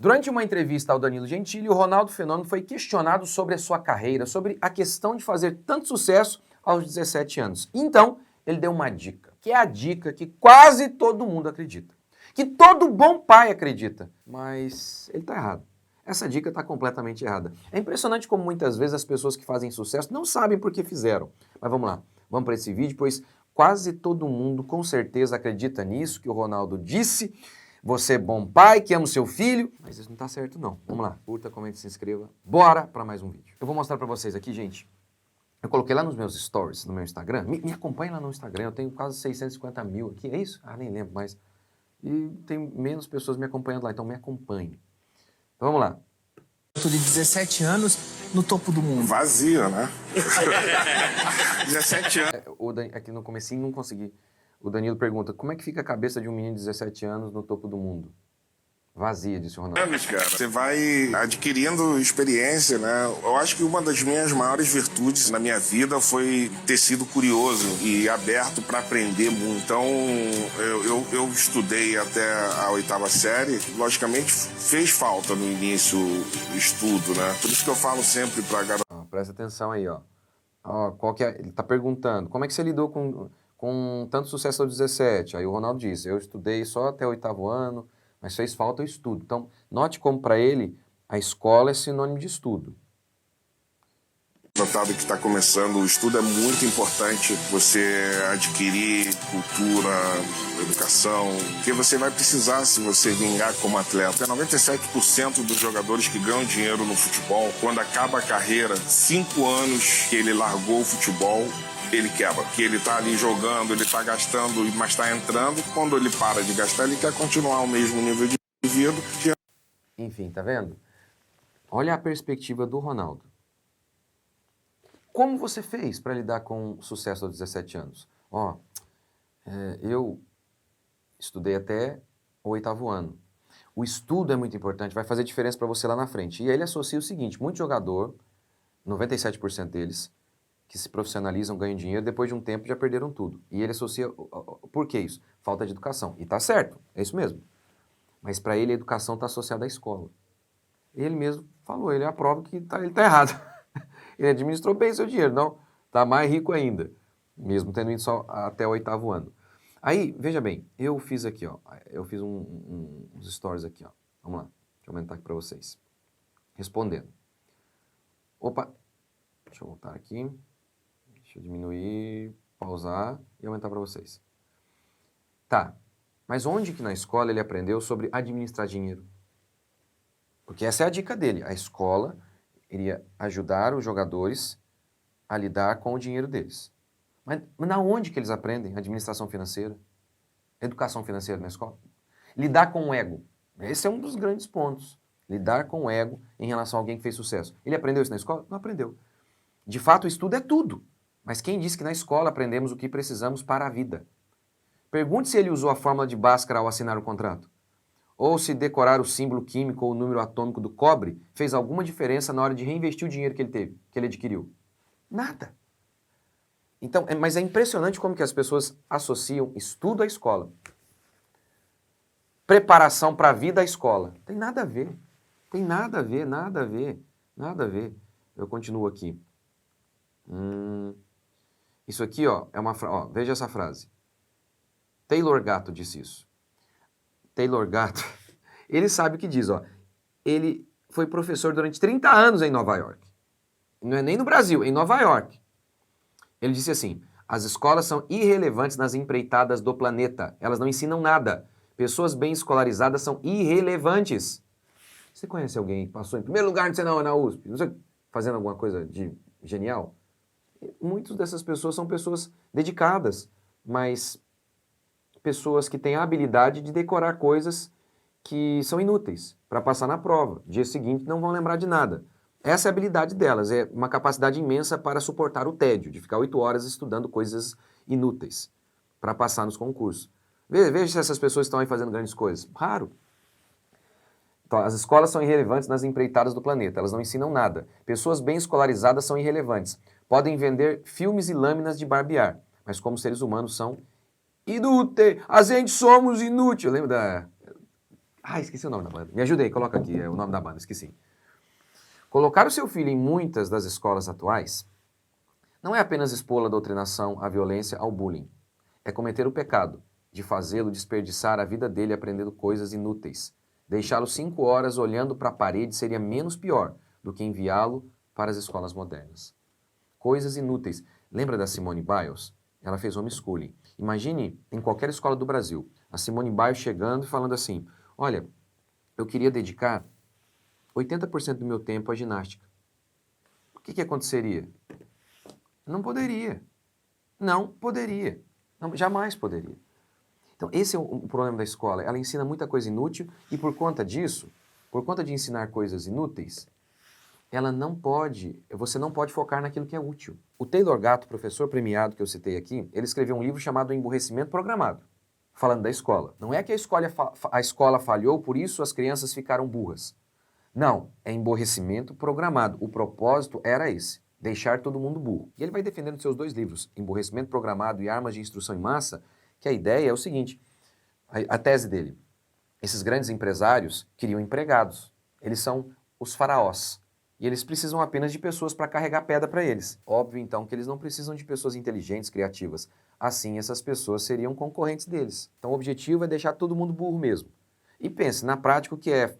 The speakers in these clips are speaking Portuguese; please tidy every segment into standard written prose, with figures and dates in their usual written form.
Durante uma entrevista ao Danilo Gentili, o Ronaldo Fenômeno foi questionado sobre a sua carreira, sobre a questão de fazer tanto sucesso aos 17 anos. Então, ele deu uma dica, que é a dica que quase todo mundo acredita, que todo bom pai acredita, mas ele está errado. Essa dica está completamente errada. É impressionante como muitas vezes as pessoas que fazem sucesso não sabem por que fizeram. Mas vamos lá, vamos para esse vídeo, pois quase todo mundo com certeza acredita nisso que o Ronaldo disse. Você é bom pai, que ama o seu filho, mas isso não tá certo não. Vamos lá, curta, comente, se inscreva. Bora para mais um vídeo. Eu vou mostrar para vocês aqui, gente. Eu coloquei lá nos meus stories, no meu Instagram. Me acompanhe lá no Instagram, eu tenho quase 650 mil aqui, é isso? Ah, nem lembro mais. E tem menos pessoas me acompanhando lá, então me acompanhe. Então vamos lá. Eu tô de 17 anos no topo do mundo. Vazio, né? 17 anos. Aqui no comecinho não consegui. O Danilo pergunta, como é que fica a cabeça de um menino de 17 anos no topo do mundo? Vazia, disse o Ronaldo. Cara, você vai adquirindo experiência, né? Eu acho que uma das minhas maiores virtudes na minha vida foi ter sido curioso e aberto para aprender muito. Então, eu estudei até a 8ª série. Logicamente, fez falta no início o estudo, né? Por isso que eu falo sempre para galera. Presta atenção aí, ó. Qual que é? Ele tá perguntando, como é que você lidou com tanto sucesso aos 17? Aí o Ronaldo disse, eu estudei só até o 8º ano, mas fez falta o estudo. Então, note como para ele a escola é sinônimo de estudo. Notado que está começando, o estudo é muito importante, você adquirir cultura, educação, porque você vai precisar se você vingar como atleta. 97% dos jogadores que ganham dinheiro no futebol, quando acaba a carreira, 5 anos que ele largou o futebol, ele quebra, que ele tá ali jogando, ele tá gastando, mas tá entrando, quando ele para de gastar, ele quer continuar o mesmo nível de vida. Enfim, tá vendo? Olha a perspectiva do Ronaldo. Como você fez para lidar com o sucesso aos 17 anos? Eu estudei até o 8º ano. O estudo é muito importante, vai fazer diferença para você lá na frente. E aí ele associa o seguinte, muito jogador, 97% deles, que se profissionalizam, ganham dinheiro, depois de um tempo já perderam tudo. E ele associa, por que isso? Falta de educação. E tá certo, é isso mesmo. Mas para ele a educação está associada à escola. Ele mesmo falou, ele é a prova que ele tá errado. Ele administrou bem seu dinheiro, não? Tá mais rico ainda, mesmo tendo ido só até o 8º ano. Aí, veja bem, eu fiz aqui, ó, eu fiz uns stories aqui, ó. Vamos lá, deixa eu aumentar aqui para vocês. Respondendo. Opa, deixa eu voltar aqui. Deixa eu diminuir, pausar e aumentar para vocês. Tá, mas onde que na escola ele aprendeu sobre administrar dinheiro? Porque essa é a dica dele. A escola iria ajudar os jogadores a lidar com o dinheiro deles. Mas na onde que eles aprendem administração financeira? Educação financeira na escola? Lidar com o ego. Esse é um dos grandes pontos. Lidar com o ego em relação a alguém que fez sucesso. Ele aprendeu isso na escola? Não aprendeu. De fato, o estudo é tudo. Mas quem disse que na escola aprendemos o que precisamos para a vida? Pergunte se ele usou a fórmula de Bhaskara ao assinar o contrato. Ou se decorar o símbolo químico ou o número atômico do cobre fez alguma diferença na hora de reinvestir o dinheiro que ele teve, que ele adquiriu. Nada. Então, mas é impressionante como que as pessoas associam estudo à escola. Preparação para a vida à escola. Tem nada a ver. Tem nada a ver, nada a ver, nada a ver. Eu continuo aqui. Isso aqui, ó, é uma frase. Veja essa frase. Taylor Gatto disse isso. Taylor Gatto, ele sabe o que diz, ó. Ele foi professor durante 30 anos em Nova York. Não é nem no Brasil, em Nova York. Ele disse assim, as escolas são irrelevantes nas empreitadas do planeta. Elas não ensinam nada. Pessoas bem escolarizadas são irrelevantes. Você conhece alguém que passou em primeiro lugar na USP, não sei, fazendo alguma coisa de genial? Muitas dessas pessoas são pessoas dedicadas, mas pessoas que têm a habilidade de decorar coisas que são inúteis para passar na prova. Dia seguinte não vão lembrar de nada. Essa é a habilidade delas, é uma capacidade imensa para suportar o tédio, de ficar 8 horas estudando coisas inúteis para passar nos concursos. Veja se essas pessoas estão aí fazendo grandes coisas. Raro. Então, as escolas são irrelevantes nas empreitadas do planeta, elas não ensinam nada. Pessoas bem escolarizadas são irrelevantes. Podem vender filmes e lâminas de barbear, mas como seres humanos são inúteis. A gente somos inúteis. Eu lembro da Ah, esqueci o nome da banda. Me ajuda aí, coloca aqui o nome da banda, esqueci. Colocar o seu filho em muitas das escolas atuais não é apenas expô-lo à doutrinação, à violência, ao bullying. É cometer o pecado de fazê-lo desperdiçar a vida dele aprendendo coisas inúteis. Deixá-lo 5 horas olhando para a parede seria menos pior do que enviá-lo para as escolas modernas. Coisas inúteis. Lembra da Simone Biles? Ela fez homeschooling. Imagine em qualquer escola do Brasil, a Simone Biles chegando e falando assim, olha, eu queria dedicar 80% do meu tempo à ginástica. O que aconteceria? Não poderia. Não poderia. Não, jamais poderia. Então, esse é o problema da escola. Ela ensina muita coisa inútil e por conta disso, por conta de ensinar coisas inúteis, você não pode focar naquilo que é útil. O Taylor Gatto, professor premiado que eu citei aqui, ele escreveu um livro chamado O Emburrecimento Programado, falando da escola. Não é que a escola falhou, por isso as crianças ficaram burras. Não, é emburrecimento programado. O propósito era esse, deixar todo mundo burro. E ele vai defendendo nos seus 2 livros, Emburrecimento Programado e Armas de Instrução em Massa, que a ideia é o seguinte, a tese dele, esses grandes empresários queriam empregados, eles são os faraós, e eles precisam apenas de pessoas para carregar pedra para eles. Óbvio, então, que eles não precisam de pessoas inteligentes, criativas. Assim, essas pessoas seriam concorrentes deles. Então, o objetivo é deixar todo mundo burro mesmo. E pense, na prática, o que é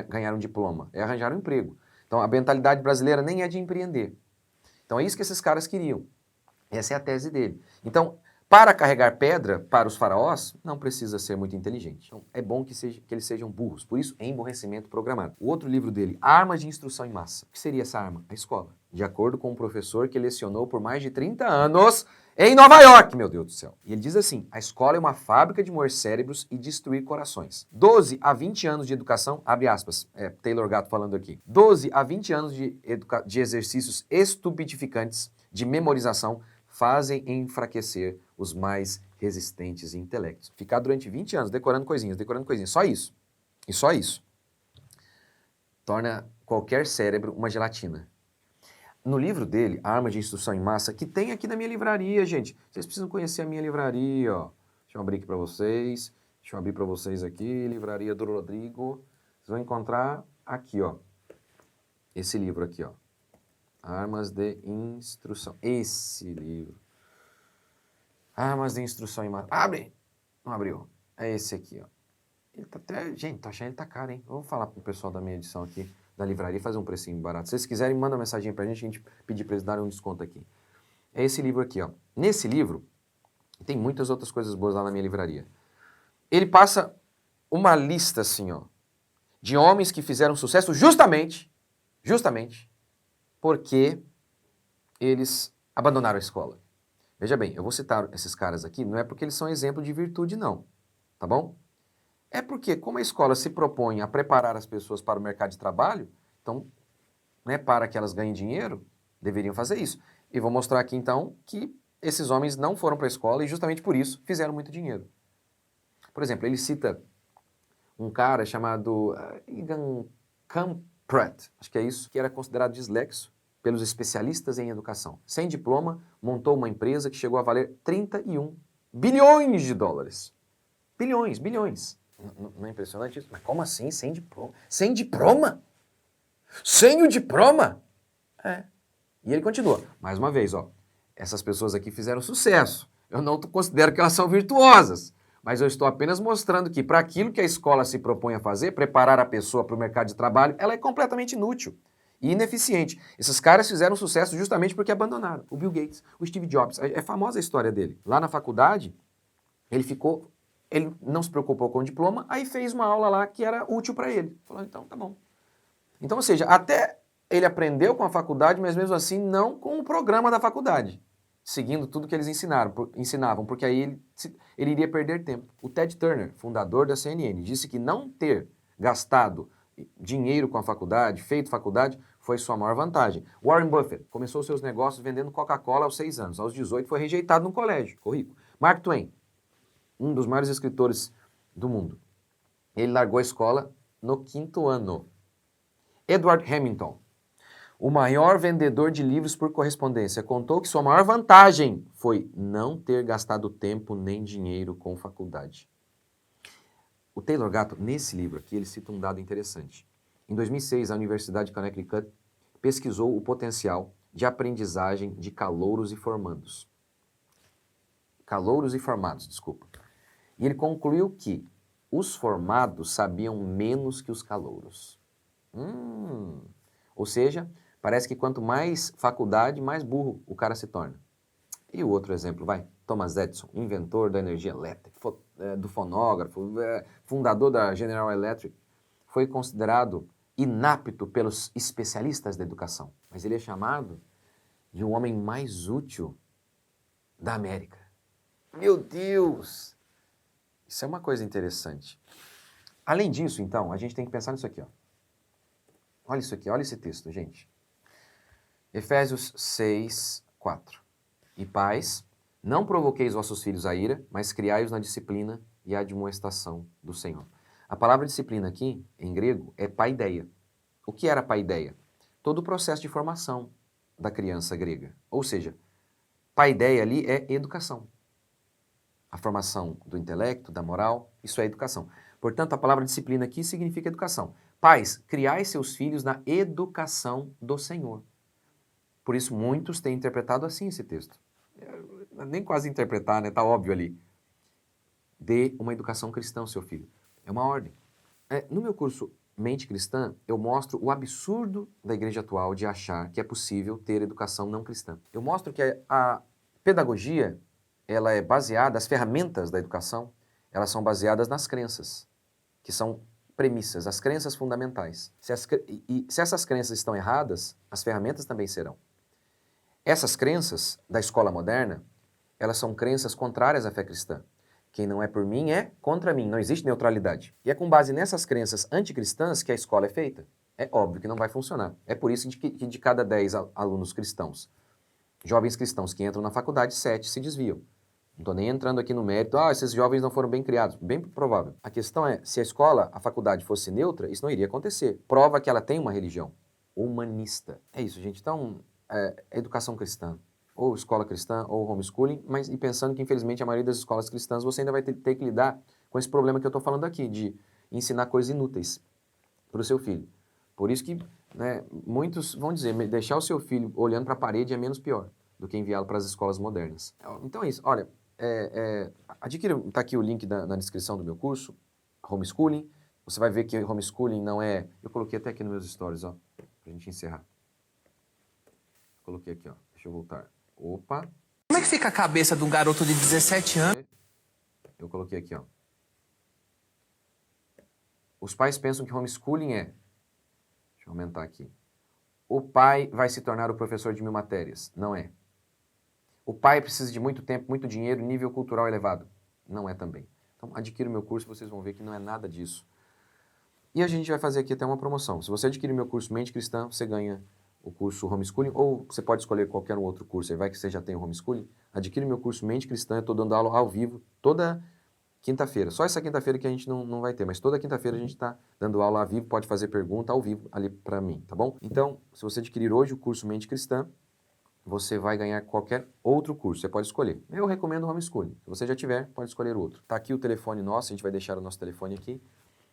ganhar um diploma? É arranjar um emprego. Então, a mentalidade brasileira nem é de empreender. Então, é isso que esses caras queriam. Essa é a tese dele. Então, para carregar pedra para os faraós, não precisa ser muito inteligente. Então, é bom que eles sejam burros. Por isso, emburrecimento programado. O outro livro dele, Armas de Instrução em Massa. O que seria essa arma? A escola. De acordo com um professor que lecionou por mais de 30 anos em Nova York, meu Deus do céu. E ele diz assim, a escola é uma fábrica de moer cérebros e destruir corações. 12 a 20 anos de educação, abre aspas, Taylor Gatto falando aqui. 12 a 20 anos de exercícios estupidificantes de memorização fazem enfraquecer os mais resistentes intelectos. Ficar durante 20 anos decorando coisinhas, só isso. E só isso. Torna qualquer cérebro uma gelatina. No livro dele, Arma de Instrução em Massa, que tem aqui na minha livraria, gente. Vocês precisam conhecer a minha livraria, ó. Deixa eu abrir aqui para vocês. Deixa eu abrir para vocês aqui, Livraria do Rodrigo. Vocês vão encontrar aqui, ó. Esse livro aqui, ó. Armas de Instrução. Esse livro. Armas de Instrução em Massa. Abre! Não abriu. É esse aqui, ó. Ele tá até... Gente, tô achando ele tá caro, hein? Vamos falar pro pessoal da minha edição aqui, da livraria, fazer um precinho barato. Se vocês quiserem, manda uma mensagem pra gente, a gente pedir pra eles darem um desconto aqui. É esse livro aqui, ó. Nesse livro, tem muitas outras coisas boas lá na minha livraria. Ele passa uma lista, assim, ó, de homens que fizeram sucesso justamente porque eles abandonaram a escola. Veja bem, eu vou citar esses caras aqui, não é porque eles são exemplo de virtude, não, tá bom? É porque, como a escola se propõe a preparar as pessoas para o mercado de trabalho, então, né, para que elas ganhem dinheiro, deveriam fazer isso. E vou mostrar aqui, então, que esses homens não foram para a escola e justamente por isso fizeram muito dinheiro. Por exemplo, ele cita um cara chamado Egan Kamprad, acho que é isso, que era considerado dislexo pelos especialistas em educação. Sem diploma, montou uma empresa que chegou a valer 31 bilhões de dólares. Bilhões. Não é impressionante isso? Mas como assim, sem diploma? Sem diploma? Sem o diploma? É. E ele continua. Mais uma vez, ó. Essas pessoas aqui fizeram sucesso. Eu não considero que elas são virtuosas. Mas eu estou apenas mostrando que para aquilo que a escola se propõe a fazer, preparar a pessoa para o mercado de trabalho, ela é completamente inútil e ineficiente. Esses caras fizeram sucesso justamente porque abandonaram. O Bill Gates, o Steve Jobs, é famosa a história dele. Lá na faculdade, ele não se preocupou com o diploma, aí fez uma aula lá que era útil para ele. Falou, então tá bom. Então, ou seja, até ele aprendeu com a faculdade, mas mesmo assim não com o programa da faculdade, seguindo tudo que eles ensinavam, porque aí ele iria perder tempo. O Ted Turner, fundador da CNN, disse que não ter gastado dinheiro com a faculdade, feito faculdade, foi sua maior vantagem. Warren Buffett começou seus negócios vendendo Coca-Cola aos 6 anos. Aos 18 foi rejeitado no colégio, ficou rico. Mark Twain, um dos maiores escritores do mundo. Ele largou a escola no 5º ano. Edward Hamilton, o maior vendedor de livros por correspondência, contou que sua maior vantagem foi não ter gastado tempo nem dinheiro com faculdade. O Taylor Gatto, nesse livro aqui, ele cita um dado interessante. Em 2006, a Universidade de Connecticut pesquisou o potencial de aprendizagem de calouros e formandos. Calouros e formados, desculpa. E ele concluiu que os formados sabiam menos que os calouros. Ou seja, parece que quanto mais faculdade, mais burro o cara se torna. E o outro exemplo, vai. Thomas Edison, inventor da energia elétrica, do fonógrafo, fundador da General Electric, foi considerado inapto pelos especialistas da educação. Mas ele é chamado de o homem mais útil da América. Meu Deus! Isso é uma coisa interessante. Além disso, então, a gente tem que pensar nisso aqui, ó. Olha isso aqui, olha esse texto, gente. Efésios 6, 4. E pais, não provoqueis vossos filhos a ira, mas criai-os na disciplina e admoestação do Senhor. A palavra disciplina aqui, em grego, é paideia. O que era paideia? Todo o processo de formação da criança grega. Ou seja, paideia ali é educação. A formação do intelecto, da moral, isso é educação. Portanto, a palavra disciplina aqui significa educação. Pais, criai seus filhos na educação do Senhor. Por isso, muitos têm interpretado assim esse texto. Nem quase interpretar, né? Tá óbvio ali. Dê uma educação cristã ao seu filho. É uma ordem. No meu curso Mente Cristã, eu mostro o absurdo da igreja atual de achar que é possível ter educação não cristã. Eu mostro que a pedagogia, ela é baseada, as ferramentas da educação, elas são baseadas nas crenças, que são premissas, as crenças fundamentais. Se essas crenças estão erradas, as ferramentas também serão. Essas crenças da escola moderna, elas são crenças contrárias à fé cristã. Quem não é por mim é contra mim, não existe neutralidade. E é com base nessas crenças anticristãs que a escola é feita. É óbvio que não vai funcionar. É por isso que de cada 10 alunos cristãos, jovens cristãos que entram na faculdade, 7 se desviam. Não estou nem entrando aqui no mérito, esses jovens não foram bem criados. Bem provável. A questão é, se a escola, a faculdade fosse neutra, isso não iria acontecer. Prova que ela tem uma religião humanista. É isso, gente. Então, educação cristã, ou escola cristã, ou homeschooling, e pensando que, infelizmente, a maioria das escolas cristãs, você ainda vai ter que lidar com esse problema que eu estou falando aqui, de ensinar coisas inúteis para o seu filho. Por isso que, né, muitos vão dizer, deixar o seu filho olhando para a parede é menos pior do que enviá-lo para as escolas modernas. Então é isso. Olha, adquira, está aqui o link na descrição do meu curso, homeschooling. Você vai ver que homeschooling não é... Eu coloquei até aqui nos meus stories, ó, para a gente encerrar. Coloquei aqui, ó. Deixa eu voltar. Opa. Como é que fica a cabeça de um garoto de 17 anos? Eu coloquei aqui, ó. Os pais pensam que homeschooling é... Deixa eu aumentar aqui. O pai vai se tornar o professor de 1000 matérias. Não é. O pai precisa de muito tempo, muito dinheiro, nível cultural elevado. Não é também. Então, adquira o meu curso, vocês vão ver que não é nada disso. E a gente vai fazer aqui até uma promoção. Se você adquirir o meu curso Mente Cristã, você ganha o curso Homeschooling, ou você pode escolher qualquer um outro curso, aí vai que você já tem o Homeschooling. Adquire o meu curso Mente Cristã, eu estou dando aula ao vivo toda quinta-feira. Só essa quinta-feira que a gente não vai ter, mas toda quinta-feira a gente está dando aula ao vivo, pode fazer pergunta ao vivo ali para mim, tá bom? Então, se você adquirir hoje o curso Mente Cristã, você vai ganhar qualquer outro curso, você pode escolher. Eu recomendo o Homeschooling. Se você já tiver, pode escolher outro. Tá aqui o telefone nosso, a gente vai deixar o nosso telefone aqui,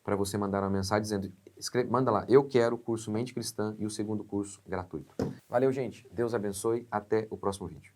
para você mandar uma mensagem dizendo, manda lá, eu quero o curso Mente Cristã e o segundo curso gratuito. Valeu, gente. Deus abençoe. Até o próximo vídeo.